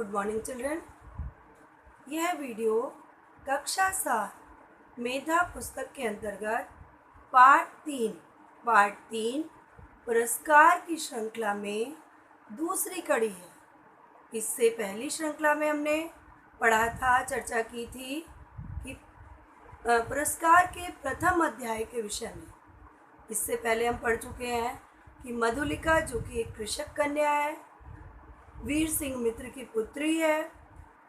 Good morning children. यह video कक्षा 7 मेधा पुस्तक के अंतर्गत पार्ट 3 पुरस्कार की श्रृंखला में दूसरी कड़ी है। इससे पहली श्रृंखला में हमने पढ़ा था, चर्चा की थी कि पुरस्कार के प्रथम अध्याय के विषय में। इससे पहले हम पढ़ चुके हैं कि मधुलिका, जो कि एक कृषक कन्या है, वीर सिंह मित्र की पुत्री है,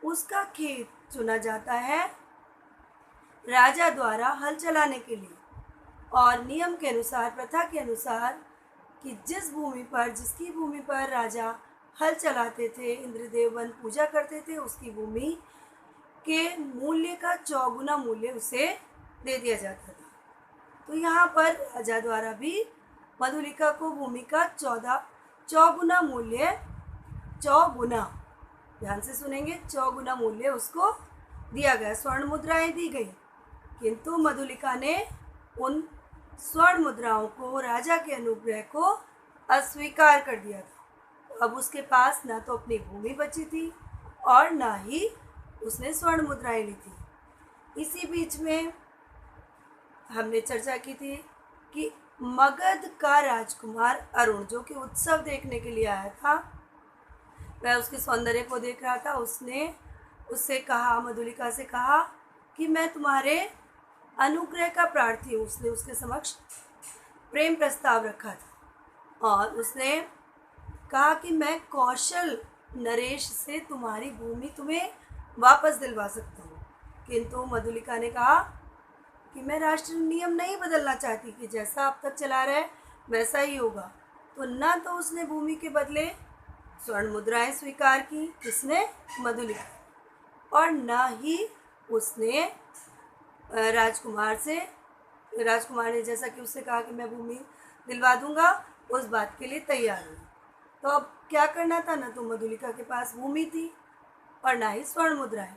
उसका खेत चुना जाता है राजा द्वारा हल चलाने के लिए। और नियम के अनुसार, प्रथा के अनुसार, कि जिसकी भूमि पर राजा हल चलाते थे, इंद्रदेव वन पूजा करते थे, उसकी भूमि के मूल्य का 4 गुना मूल्य उसे दे दिया जाता था। तो यहाँ पर राजा द्वारा भी मधुलिका को भूमि का 4 गुना मूल्य, 4 गुना, ध्यान से सुनेंगे, 4 गुना मूल्य उसको दिया गया, स्वर्ण मुद्राएं दी गई। किंतु मधुलिका ने उन स्वर्ण मुद्राओं को, राजा के अनुग्रह को अस्वीकार कर दिया था। अब उसके पास ना तो अपनी भूमि बची थी और ना ही उसने स्वर्ण मुद्राएं ली थी। इसी बीच में हमने चर्चा की थी कि मगध का राजकुमार अरुण, जो कि उत्सव देखने के लिए आया था, वह उसके सौंदर्य को देख रहा था। उसने उससे कहा, मधुलिका से कहा कि मैं तुम्हारे अनुग्रह का प्रार्थी हूँ। उसने उसके समक्ष प्रेम प्रस्ताव रखा था और उसने कहा कि मैं कौशल नरेश से तुम्हारी भूमि तुम्हें वापस दिलवा सकता हूँ। किंतु मधुलिका ने कहा कि मैं राष्ट्र नियम नहीं बदलना चाहती, कि जैसा अब तक चला रहा है वैसा ही होगा। तो ना तो उसने भूमि के बदले स्वर्ण मुद्राएं स्वीकार की, किसने? मधुलिका। और ना ही उसने राजकुमार ने जैसा कि उससे कहा कि मैं भूमि दिलवा दूंगा, उस बात के लिए तैयार हुई। तो अब क्या करना था? ना तो मधुलिका के पास भूमि थी और ना ही स्वर्ण मुद्राएं।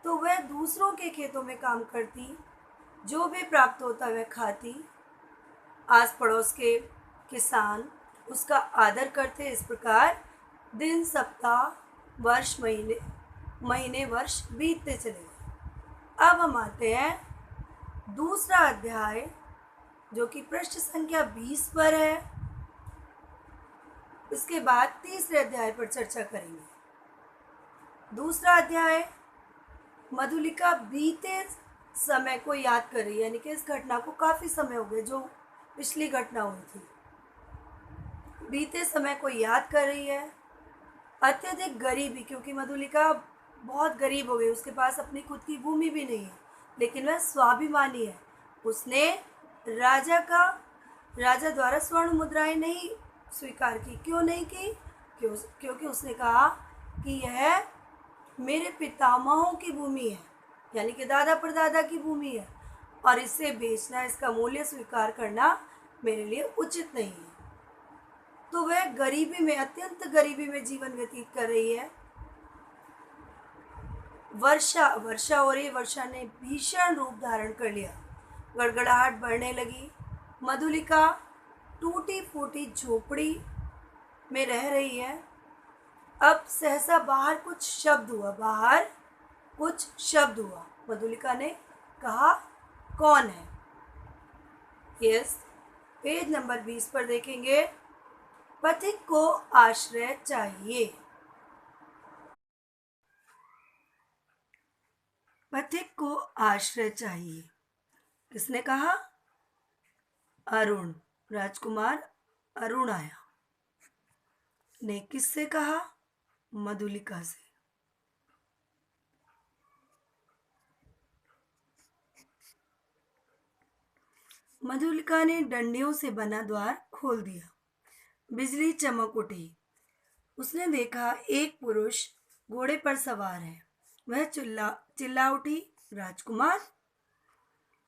तो वह दूसरों के खेतों में काम करती, जो भी प्राप्त होता वह खाती। आस पड़ोस के किसान उसका आदर करते। इस प्रकार दिन, सप्ताह, वर्ष, महीने वर्ष बीतते चले गए। अब हम आते हैं दूसरा अध्याय, जो कि पृष्ठ संख्या 20 पर है। इसके बाद तीसरे अध्याय पर चर्चा करेंगे। दूसरा अध्याय, मधुलिका बीते समय को याद कर रही है, यानी कि इस घटना को काफ़ी समय हो गया जो पिछली घटना हुई थी। बीते समय को याद कर रही है। अत्यधिक गरीबी, क्योंकि मधुलिका बहुत गरीब हो गई, उसके पास अपनी खुद की भूमि भी नहीं है, लेकिन वह स्वाभिमानी है। उसने राजा द्वारा स्वर्ण मुद्राएं नहीं स्वीकार की। क्यों नहीं की? क्योंकि उसने कहा कि यह मेरे पितामहों की भूमि है, यानी कि दादा परदादा की भूमि है, और इसे बेचना, इसका मूल्य स्वीकार करना मेरे लिए उचित नहीं है। तो वह गरीबी में, अत्यंत गरीबी में जीवन व्यतीत कर रही है। वर्षा हो रही, वर्षा ने भीषण रूप धारण कर लिया, गड़गड़ाहट बढ़ने लगी। मधुलिका टूटी फूटी झोपड़ी में रह रही है। अब सहसा बाहर कुछ शब्द हुआ। मधुलिका ने कहा, कौन है? यस, पेज नंबर 20 पर देखेंगे, पथिक को आश्रय चाहिए। पथिक को आश्रय चाहिए, किसने कहा? अरुण, राजकुमार अरुण आया। ने किससे कहा? मधुलिका से। मधुलिका ने डंडियों से बना द्वार खोल दिया। बिजली चमक उठी। उसने देखा एक पुरुष घोड़े पर सवार है। वह चिल्ला उठी, राजकुमार।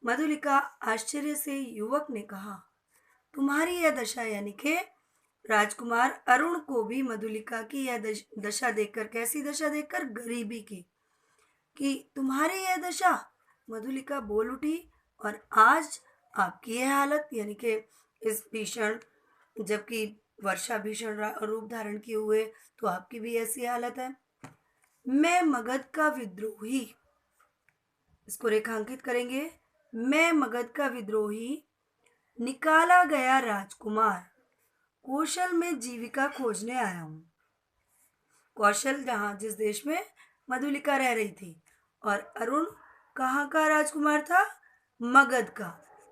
मधुलिका आश्चर्य से युवक ने कहा, तुम्हारी यह दशा, यानी कि राजकुमार अरुण को भी मधुलिका की यह दशा देखकर, कैसी दशा देखकर? गरीबी की, कि तुम्हारी यह दशा। मधुलिका बोल उठी, और आज आपकी यह हालत, यानी कि इस भीषण, जबकि वर्षा भीषण रूप धारण किए हुए, तो आपकी भी ऐसी हालत है। मैं मगध का विद्रोही, इसको रेखांकित करेंगे। मैं मगध का विद्रोही, निकाला गया राजकुमार, कौशल में जीविका खोजने आया हूँ। कौशल जहाँ जिस देश में मधुलिका रह रही थी, और अरुण कहाँ का राजकुमार था? मगध का।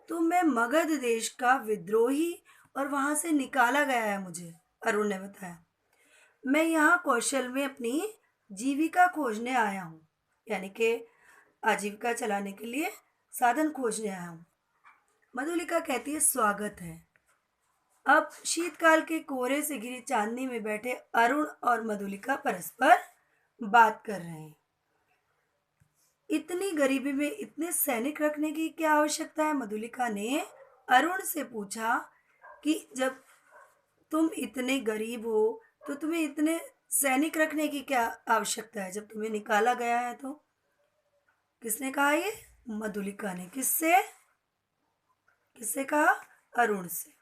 तो मैं मगध देश का विद्रोही और वहां से निकाला गया है मुझे, अरुण ने बताया। मैं यहाँ कौशल में अपनी जीविका खोजने आया हूँ, यानी कि आजीविका चलाने के लिए साधन खोजने आया हूँ। मधुलिका कहती है स्वागत है। अब शीतकाल के कोहरे से घिरी चांदनी में बैठे अरुण और मधुलिका परस्पर बात कर रहे हैं। इतनी गरीबी में इतने सैनिक रखने की क्या आवश्यकता है? मधुलिका ने अरुण से पूछा कि जब तुम इतने गरीब हो तो तुम्हें इतने सैनिक रखने की क्या आवश्यकता है जब तुम्हें निकाला गया है? तो किसने कहा ये? मधुलिका ने। किससे? किससे कहा? अरुण से।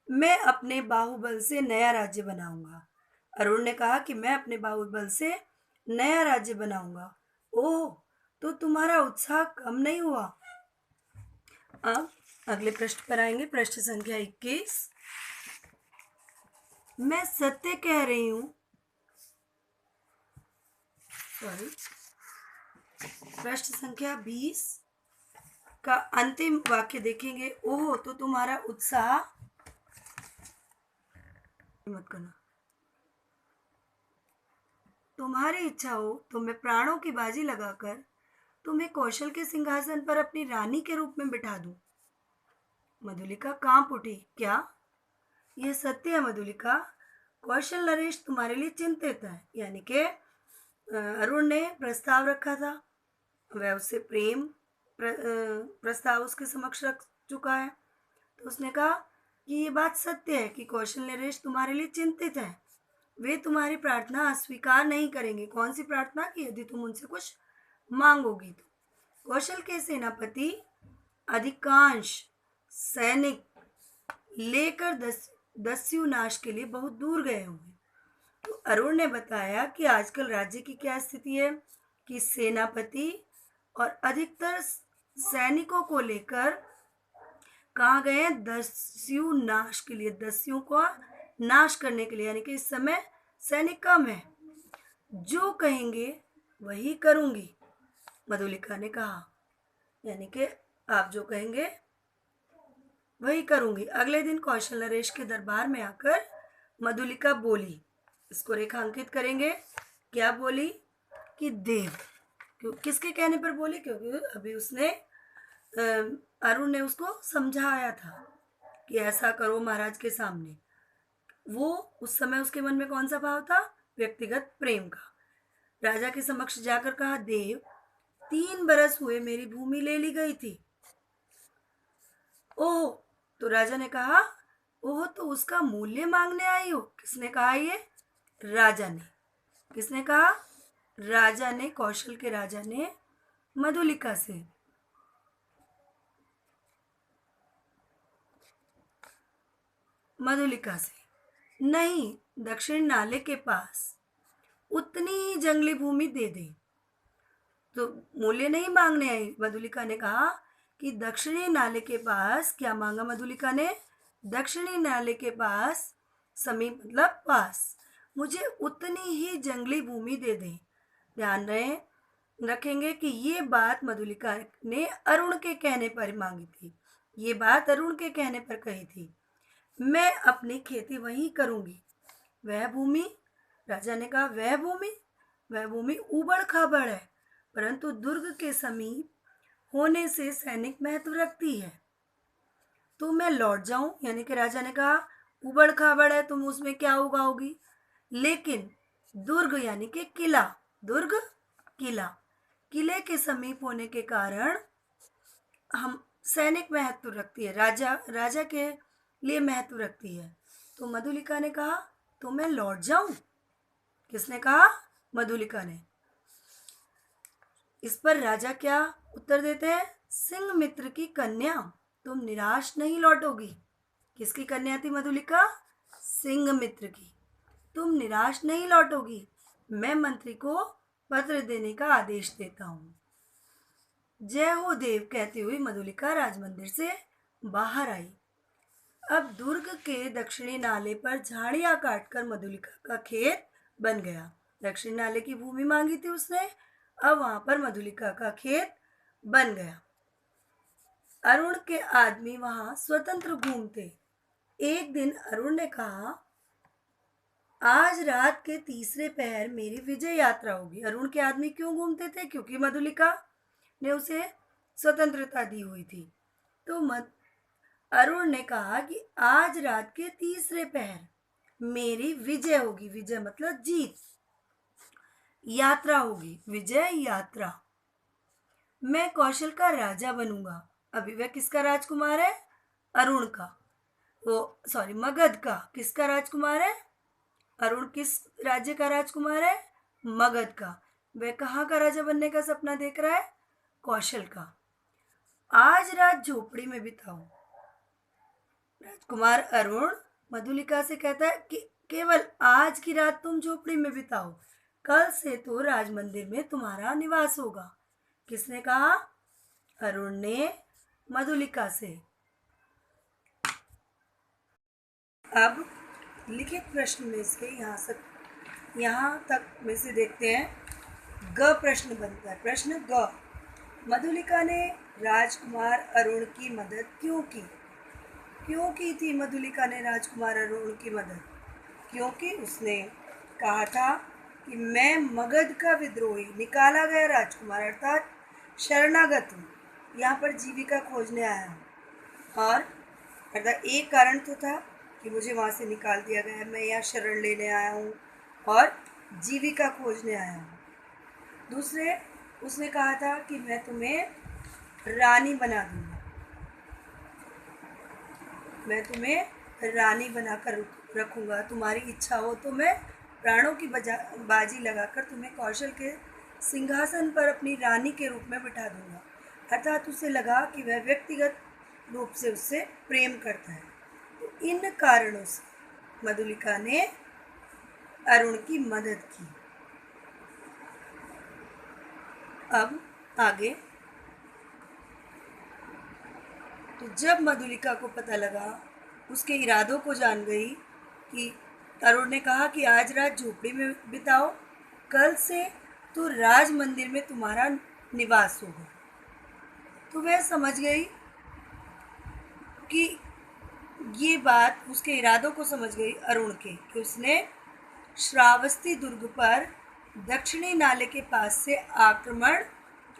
मैं अपने बाहुबल से नया राज्य बनाऊंगा। अरुण ने कहा कि मैं अपने बाहुबल से नया राज्य बनाऊंगा। ओह, तो तुम्हारा उत्साह कम नहीं हुआ? अब अगले पृष्ठ पर आएंगे, पृष्ठ संख्या 21। मैं सत्य कह रही हूं, सॉरी, पृष्ठ संख्या 20 का अंतिम वाक्य देखेंगे। ओह, तो तुम्हारा उत्साह मत करना। तुम्हारी इच्छा हो तो मैं प्राणों की बाजी लगाकर तुम्हें कौशल के सिंहासन पर अपनी रानी के रूप में बिठा दूं। मधुलिका कांप उठी। क्या यह सत्य है मधुलिका? कौशल नरेश तुम्हारे लिए चिंतित है। यानी कि अरुण ने प्रस्ताव रखा था, वह उससे प्रस्ताव उसके समक्ष रख चुका है। तो उसने कहा कि ये बात सत्य है कि कौशल नरेश तुम्हारे लिए चिंतित है। वे तुम्हारी प्रार्थना अस्वीकार नहीं करेंगे। कौन सी प्रार्थना? की यदि तुम उनसे कुछ मांगोगी तो। कौशल के सेनापति अधिकांश सैनिक लेकर दस्यु नाश के लिए बहुत दूर गए होंगे। तो अरुण ने बताया कि आजकल राज्य की क्या स्थिति है कि सेनापति और अधिकतर सैनिकों को लेकर कहाँ गए हैं? दस्यु नाश के लिए, दस्युओं को नाश करने के लिए। यानी कि इस समय सैनिक कम है। जो कहेंगे वही करूंगी, मधुलिका ने कहा। यानी कि आप जो कहेंगे वही करूंगी। अगले दिन कौशल नरेश के दरबार में आकर मधुलिका बोली, इसको रेखांकित करेंगे। क्या बोली? कि देव। किसके कहने पर बोली? क्योंकि अभी उसने अरुण ने उसको समझाया था कि ऐसा करो महाराज के सामने। वो उस समय उसके मन में कौन सा भाव था? व्यक्तिगत प्रेम का। राजा के समक्ष जाकर कहा, देव 3 बरस हुए मेरी भूमि ले ली गई थी। ओह, तो राजा ने कहा, ओह, तो उसका मूल्य मांगने आई हो? किसने कहा ये? राजा ने। किसने कहा? राजा ने, कौशल के राजा ने मधुलिका से। मधुलिका से नहीं, दक्षिण नाले के पास उतनी ही जंगली भूमि दे दे। तो मूल्य नहीं मांगने आई। मधुलिका ने कहा कि दक्षिणी नाले के पास, क्या मांगा मधुलिका ने? दक्षिणी नाले के पास, समीप मतलब पास, मुझे उतनी ही जंगली भूमि दे दे। ध्यान रखेंगे कि ये बात मधुलिका ने अरुण के कहने पर मांगी थी। ये बात अरुण के कहने पर कही थी। मैं अपनी खेती वहीं करूंगी। वह भूमि, राजा ने कहा, वह भूमि उबड़ खाबड़ है, परंतु दुर्ग के समीप होने से सैनिक महत्व रखती है। तो मैं लौट जाऊं? यानी कि राजा ने कहा उबड़ खाबड़ है, तुम उसमें क्या उगाओगी? लेकिन दुर्ग यानी कि किला, दुर्ग किला, किले के समीप होने के कारण हम सैनिक महत्व रखती है, राजा के लिए महत्व रखती है। तो मधुलिका ने कहा, तो मैं लौट जाऊं? किसने कहा? मधुलिका ने। इस पर राजा क्या उत्तर देते हैं? सिंह मित्र की कन्या, तुम निराश नहीं लौटोगी। किसकी कन्या थी मधुलिका? सिंह मित्र की। तुम निराश नहीं लौटोगी। मैं मंत्री को पत्र देने का आदेश देता हूँ। जय हो देव कहती हुई मधुलिका राजमंदिर से बाहर आई। अब दुर्ग के दक्षिणी नाले पर झाड़ियां काटकर मधुलिका का खेत बन गया। दक्षिणी नाले की भूमि मांगी थी उसने, अब वहां पर मधुलिका का खेत बन गया। अरुण के आदमी वहां स्वतंत्र घूमते। एक दिन अरुण ने कहा, आज रात के तीसरे पहर मेरी विजय यात्रा होगी। अरुण के आदमी क्यों घूमते थे? क्योंकि मधुलिका ने उसे स्वतंत्रता दी हुई थी। तो अरुण ने कहा कि आज रात के तीसरे पहर मेरी विजय होगी। विजय मतलब जीत, यात्रा होगी, विजय यात्रा। मैं कौशल का राजा बनूंगा। अभी वह किसका राजकुमार है? अरुण का। मगध का। किसका राजकुमार है? अरुण किस राज्य का राजकुमार है? मगध का। वह कहाँ का राजा बनने का सपना देख रहा है? कौशल का। आज रात झोपड़ी में बिताओ। राजकुमार अरुण मधुलिका से कहता है कि केवल आज की रात तुम झोपड़ी में बिताओ, कल से तो राजमंदिर में तुम्हारा निवास होगा। किसने कहा? अरुण ने मधुलिका से। अब लिखित प्रश्न में से यहाँ तक में से देखते हैं। ग प्रश्न बनता है। प्रश्न ग, मधुलिका ने राजकुमार अरुण की मदद क्यों की? क्यों की थी मधुलिका ने राजकुमार अरुण की मदद? क्योंकि उसने कहा था कि मैं मगध का विद्रोही, निकाला गया राजकुमार अर्थात शरणागत हूँ, यहाँ पर जीविका खोजने आया हूँ। और अर्थात एक कारण तो था कि मुझे वहाँ से निकाल दिया गया, मैं यहाँ शरण लेने आया हूँ और जीविका खोजने आया हूँ। दूसरे, उसने कहा था कि मैं तुम्हें रानी बना दूँगा, मैं तुम्हें रानी बनाकर रखूँगा, तुम्हारी इच्छा हो तो मैं प्राणों की बाजी लगाकर तुम्हें कौशल के सिंहासन पर अपनी रानी के रूप में बिठा दूँगा। अर्थात उसे लगा कि वह व्यक्तिगत रूप से उससे प्रेम करता है। तो इन कारणों से मधुलिका ने अरुण की मदद की। अब आगे, तो जब मधुलिका को पता लगा, उसके इरादों को जान गई कि अरुण ने कहा कि आज रात झोपड़ी में बिताओ, कल से तो राज मंदिर में तुम्हारा निवास होगा, तो वह समझ गई कि ये बात, उसके इरादों को समझ गई अरुण के, कि उसने श्रावस्ती दुर्ग पर दक्षिणी नाले के पास से आक्रमण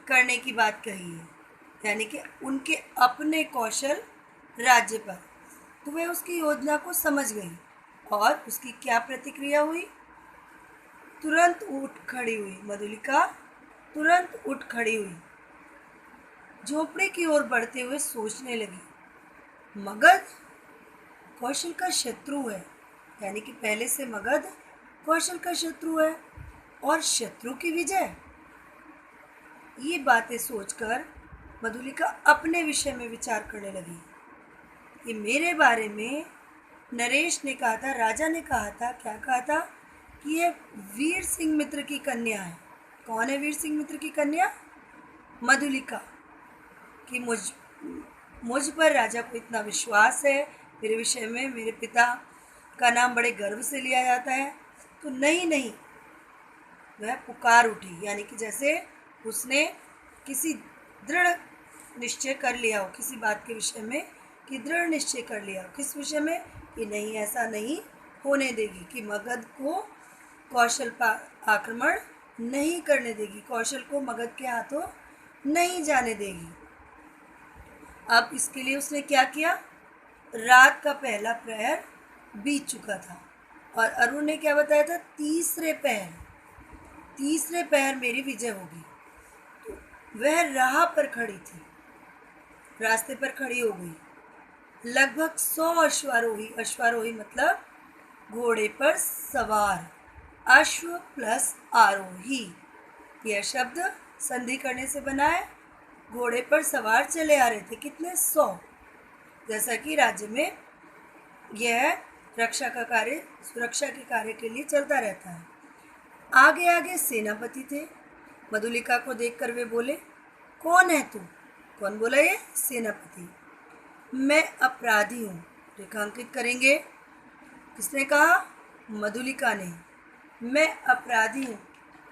करने की बात कही है, यानी कि उनके अपने कौशल राज्य पर। तो वह उसकी योजना को समझ गई और उसकी क्या प्रतिक्रिया हुई? तुरंत उठ खड़ी हुई मधुलिका, तुरंत उठ खड़ी हुई, झोपड़ी की ओर बढ़ते हुए सोचने लगी, मगध कौशल का शत्रु है, यानी कि पहले से मगध कौशल का शत्रु है और शत्रु की विजय। ये बातें सोचकर मधुलिका अपने विषय में विचार करने लगी कि मेरे बारे में नरेश ने कहा था, राजा ने कहा था, क्या कहा था कि ये वीर सिंह मित्र की कन्या है। कौन है वीर सिंह मित्र की कन्या? मधुलिका। कि मुझ पर राजा को इतना विश्वास है, मेरे विषय में मेरे पिता का नाम बड़े गर्व से लिया जाता है। तो नहीं, वह पुकार उठी, यानी कि जैसे उसने किसी दृढ़ निश्चय कर लिया हो, किसी बात के विषय में कि दृढ़ निश्चय कर लिया हो। किस विषय में? कि नहीं, ऐसा नहीं होने देगी, कि मगध को कौशल पर आक्रमण नहीं करने देगी, कौशल को मगध के हाथों नहीं जाने देगी। अब इसके लिए उसने क्या किया? रात का पहला प्रहर बीत चुका था और अरुण ने क्या बताया था? तीसरे पहर मेरी विजय होगी। तो वह राह पर खड़ी थी, रास्ते पर खड़ी हो गई। लगभग 100 अश्वारोही मतलब घोड़े पर सवार, अश्व प्लस आरोही, यह शब्द संधि करने से बना है। घोड़े पर सवार चले आ रहे थे, कितने 100। जैसा कि राज्य में यह रक्षा का कार्य, सुरक्षा के कार्य के लिए चलता रहता है। आगे आगे सेनापति थे। मधुलिका को देखकर वे बोले, कौन है तू? कौन बोला? ये सेनापति। मैं अपराधी हूँ। रेखांकित करेंगे। किसने कहा? मधुलिका ने। मैं अपराधी हूँ,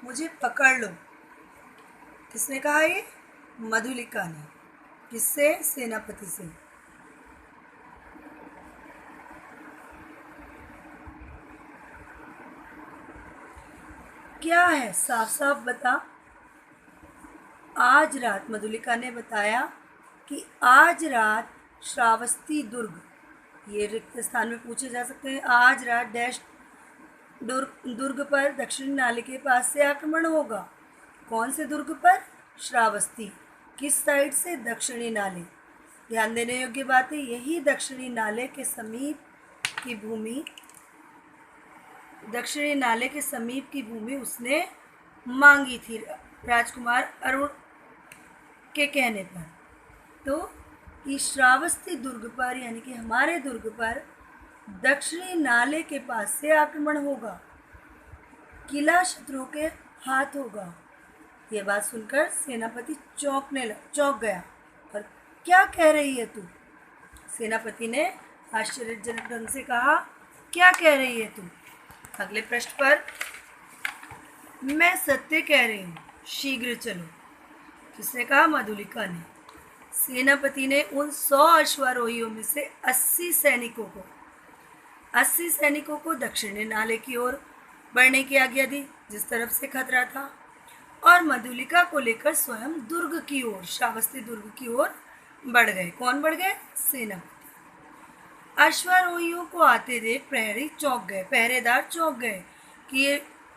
मुझे पकड़ लो। किसने कहा? ये मधुलिका ने। किससे? सेनापति से। क्या है? साफ साफ बता। आज रात, मधुलिका ने बताया कि आज रात श्रावस्ती दुर्ग, ये रिक्त स्थान में पूछे जा सकते हैं। आज रात डैश दुर्ग पर दक्षिणी नाले के पास से आक्रमण होगा। कौन से दुर्ग पर? श्रावस्ती। किस साइड से? दक्षिणी नाले। ध्यान देने योग्य बात है, यही दक्षिणी नाले के समीप की भूमि, दक्षिणी नाले के समीप की भूमि उसने मांगी थी राजकुमार अरुण के कहने पर। तो कि श्रावस्ती दुर्ग पर, यानी कि हमारे दुर्ग पर दक्षिणी नाले के पास से आक्रमण होगा, किला शत्रुओं के हाथ होगा। ये बात सुनकर सेनापति चौंक गया। और क्या कह रही है तू? सेनापति ने आश्चर्यजनक ढंग से कहा, क्या कह रही है तू? अगले पृष्ठ पर, मैं सत्य कह रही हूँ, शीघ्र चलो। किसने कहा? मधुलिका ने। सेनापति ने उन 100 अश्वारोहियों में से 80 सैनिकों को दक्षिणी नाले की ओर बढ़ने की आज्ञा दी, जिस तरफ से खतरा था, और मधुलिका को लेकर स्वयं दुर्ग की ओर, श्रावस्ती दुर्ग की ओर बढ़ गए। कौन बढ़ गए? सेनापति। अश्वारोहियों को आते देख प्रहरी चौंक गए, पहरेदार चौंक गए कि ये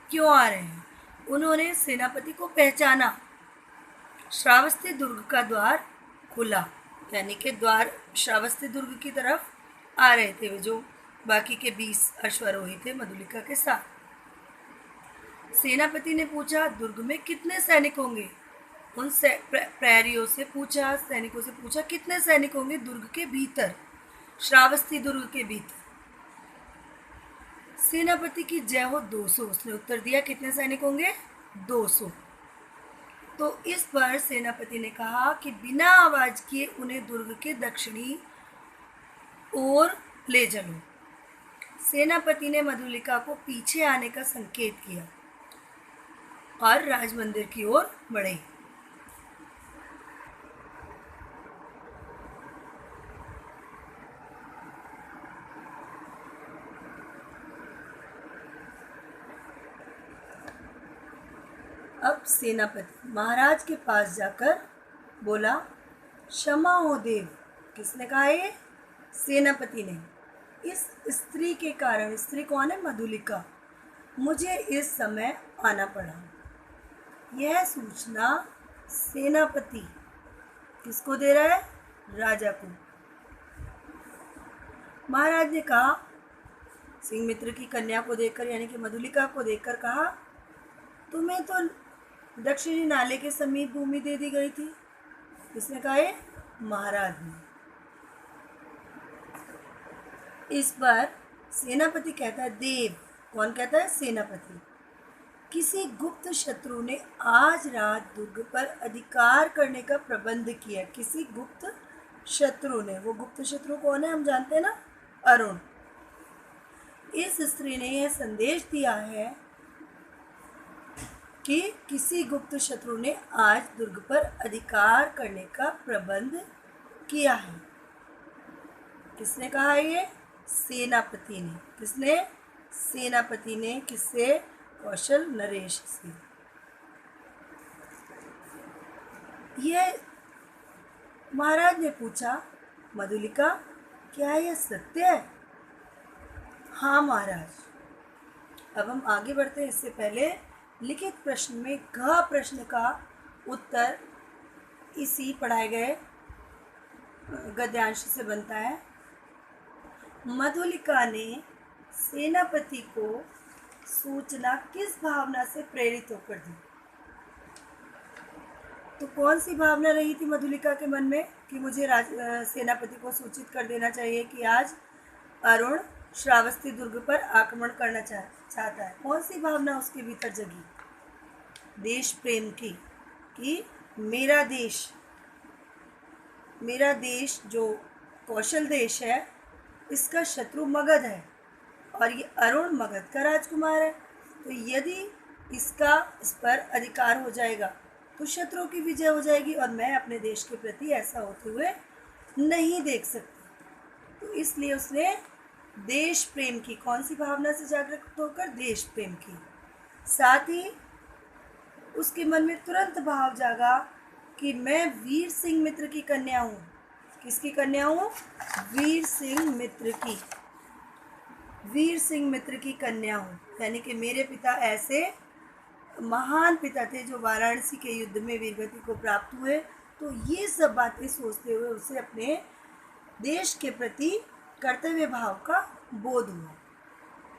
क्यों आ रहे हैं। उन्होंने सेनापति को पहचाना। श्रावस्ती दुर्ग का द्वार खुला, यानी कि द्वार श्रावस्ती दुर्ग की तरफ आ रहे थे वे, जो बाकी के 20 अश्वारोही थे मधुलिका के साथ। सेनापति ने पूछा, दुर्ग में कितने सैनिक होंगे? उन प्रहरियों से पूछा, सैनिकों से पूछा, कितने सैनिक होंगे दुर्ग के भीतर, श्रावस्ती दुर्ग के भीतर? सेनापति की जय हो, 200। उसने उत्तर दिया, कितने सैनिक होंगे? 200। तो इस पर सेनापति ने कहा कि बिना आवाज किए उन्हें दुर्ग के दक्षिणी ओर ले चलो। सेनापति ने मधुलिका को पीछे आने का संकेत किया और राजमंदिर की ओर बढ़े। अब सेनापति महाराज के पास जाकर बोला, क्षमा हो देव। किसने कहा? ये सेनापति ने। इस स्त्री के कारण, स्त्री कौन है? मधुलिका, मुझे इस समय आना पड़ा। यह सूचना सेनापति किसको दे रहा है? राजा को। महाराज ने कहा, सिंह मित्र की कन्या को देखकर, यानी कि मधुलिका को देखकर कहा, तुम्हें तो दक्षिणी नाले के समीप भूमि दे दी गई थी। किसने कहा? है महाराज ने। इस पर सेनापति कहता है, देव। कौन कहता है? सेनापति। किसी गुप्त शत्रु ने आज रात दुर्ग पर अधिकार करने का प्रबंध किया। किसी गुप्त शत्रु ने। वो गुप्त शत्रु कौन है? हम जानते हैं ना, अरुण। इस स्त्री ने यह संदेश दिया है कि किसी गुप्त शत्रु ने आज दुर्ग पर अधिकार करने का प्रबंध किया है। किसने कहा? ये सेनापति ने। किसने? सेनापति ने। किससे? कौशल नरेश से। यह महाराज ने पूछा, मधुलिका, क्या यह सत्य है? हाँ महाराज। अब हम आगे बढ़ते हैं। इससे पहले लिखित प्रश्न में घ प्रश्न का उत्तर इसी पढ़ाए गए गद्यांश से बनता है। मधुलिका ने सेनापति को सूचना किस भावना से प्रेरित होकर दी? तो कौन सी भावना रही थी मधुलिका के मन में कि मुझे सेनापति को सूचित कर देना चाहिए कि आज अरुण श्रावस्ती दुर्ग पर आक्रमण करना चाहता है। कौन सी भावना उसके भीतर जगी? देश प्रेम की, कि मेरा देश जो कौशल देश है, इसका शत्रु मगध है और ये अरुण मगध का राजकुमार है। तो यदि इस पर अधिकार हो जाएगा तो शत्रु की विजय हो जाएगी और मैं अपने देश के प्रति ऐसा होते हुए नहीं देख सकती। तो इसलिए उसने देश प्रेम की, कौन सी भावना से जागृत होकर? देश प्रेम की। साथ ही उसके मन में तुरंत भाव जागा कि मैं वीर सिंह मित्र की कन्या हूँ। किसकी कन्या हूँ? वीर सिंह मित्र की कन्या हूँ। यानी कि मेरे पिता ऐसे महान पिता थे जो वाराणसी के युद्ध में वीरगति को प्राप्त हुए। तो ये सब बातें सोचते हुए उसे अपने देश के प्रति कर्तव्य भाव का बोध हुआ।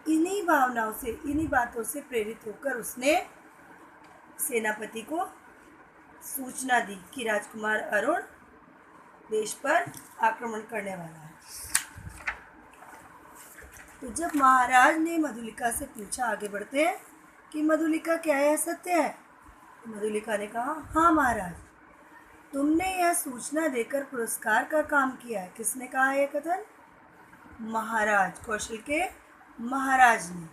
इन्हीं भावनाओं से, इन्हीं बातों से प्रेरित होकर उसने सेनापति को सूचना दी कि राजकुमार अरुण देश पर आक्रमण करने वाला है। तो जब महाराज ने मधुलिका से पूछा, आगे बढ़ते हैं, कि मधुलिका क्या यह सत्य है? तो मधुलिका ने कहा, हाँ महाराज, तुमने यह सूचना देकर पुरस्कार का काम किया है। किसने कहा यह कथन? महाराज, कौशल के महाराज ने।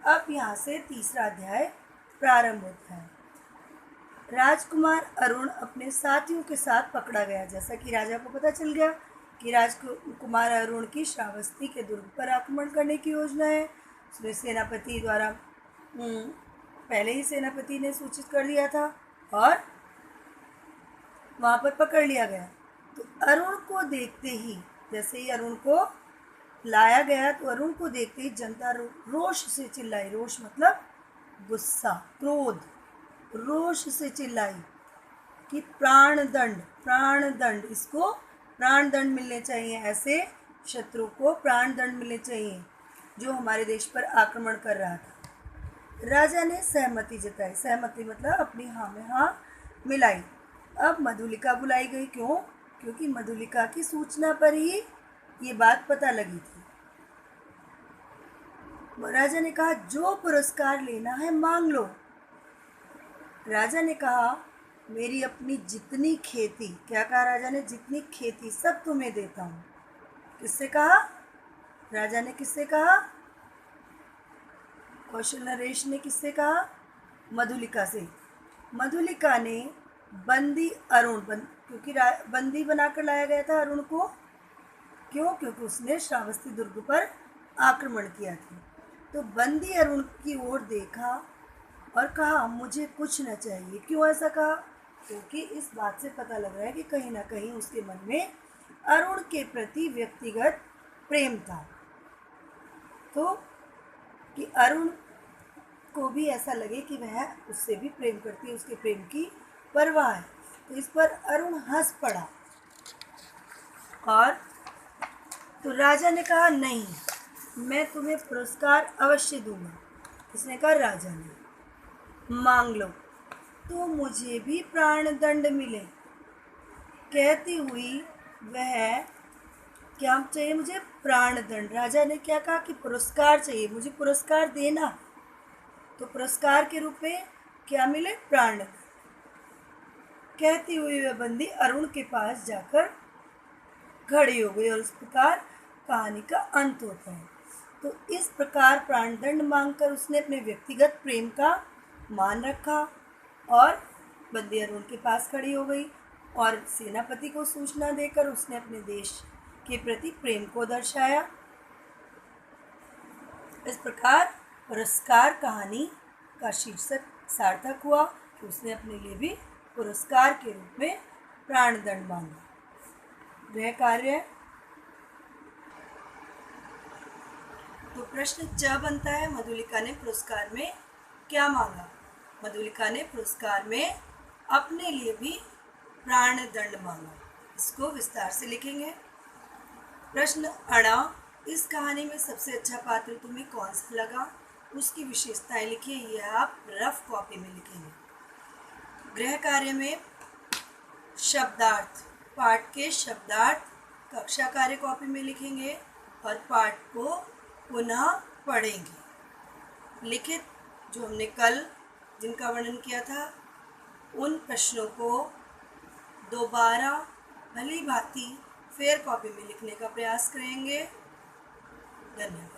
अब यहाँ से तीसरा अध्याय प्रारंभ होता है। राजकुमार अरुण अपने साथियों के साथ पकड़ा गया। जैसा कि राजा को पता चल गया कि राजकुमार अरुण की श्रावस्ती के दुर्ग पर आक्रमण करने की योजना है। उसने सेनापति द्वारा पहले ही सेनापति ने सूचित कर दिया था और वहाँ पर पकड़ लिया गया। तो अरुण को देखते ही, जैसे ही अरुण को लाया गया, तो अरुण को देखते ही जनता रोष से चिल्लाई। रोष मतलब गुस्सा, क्रोध। रोष से चिल्लाई कि प्राण दंड, इसको प्राण दंड मिलने चाहिए। ऐसे शत्रु को प्राण दंड मिलने चाहिए जो हमारे देश पर आक्रमण कर रहा था। राजा ने सहमति जताई। सहमति मतलब अपनी हाँ में हाँ मिलाई। अब मधुलिका बुलाई गई। क्यों? क्योंकि मधुलिका की सूचना पर ही ये बात पता लगी थी। राजा ने कहा, जो पुरस्कार लेना है मांग लो। राजा ने कहा, मेरी अपनी जितनी खेती, क्या कहा राजा ने? जितनी खेती सब तुम्हें देता हूँ। किससे कहा? राजा ने किससे कहा? कौशल नरेश ने किससे कहा? मधुलिका से। मधुलिका ने बंदी अरुण, क्योंकि बंदी बनाकर लाया गया था अरुण को। क्यों? क्योंकि उसने श्रावस्ती दुर्ग पर आक्रमण किया था। तो बंदी अरुण की ओर देखा और कहा, मुझे कुछ न चाहिए। क्यों ऐसा कहा? क्योंकि इस बात से पता लग रहा है कि कहीं ना कहीं उसके मन में अरुण के प्रति व्यक्तिगत प्रेम था। तो कि अरुण को भी ऐसा लगे कि वह उससे भी प्रेम करती है, उसके प्रेम की परवाह है। तो इस पर अरुण हंस पड़ा और तो राजा ने कहा, नहीं, मैं तुम्हें पुरस्कार अवश्य दूंगा। किसने कहा? राजा ने। मांग लो तो मुझे भी प्राण दंड मिले। कहती हुई वह, क्या चाहिए मुझे? प्राण दंड। राजा ने क्या कहा? कि पुरस्कार चाहिए, मुझे पुरस्कार देना। तो पुरस्कार के रूप में क्या मिले? प्राण दंड। कहती हुई वह बंदी अरुण के पास जाकर खड़ी हो गई और इस प्रकार कहानी का अंत होता है। तो इस प्रकार प्राणदंड मांगकर उसने अपने व्यक्तिगत प्रेम का मान रखा और बंदी अरुण के पास खड़ी हो गई और सेनापति को सूचना देकर उसने अपने देश के प्रति प्रेम को दर्शाया। इस प्रकार पुरस्कार कहानी का शीर्षक सार्थक हुआ कि उसने अपने लिए भी पुरस्कार के रूप में प्राणदंड मांगा। गृह कार्य। तो प्रश्न च बनता है, मधुलिका ने पुरस्कार में क्या मांगा? मधुलिका ने पुरस्कार में अपने लिए भी प्राणदंड मांगा। इसको विस्तार से लिखेंगे। प्रश्न अड़ा, इस कहानी में सबसे अच्छा पात्र तुम्हें कौन सा लगा? उसकी विशेषताएं लिखिए। यह आप रफ कॉपी में लिखेंगे। गृह कार्य में शब्दार्थ, पाठ के शब्दार्थ कक्षा कार्य कॉपी में लिखेंगे और पाठ को पुनः पढ़ेंगे। लिखित जो हमने कल जिनका वर्णन किया था उन प्रश्नों को दोबारा भली भांति फेयर कॉपी में लिखने का प्रयास करेंगे। धन्यवाद।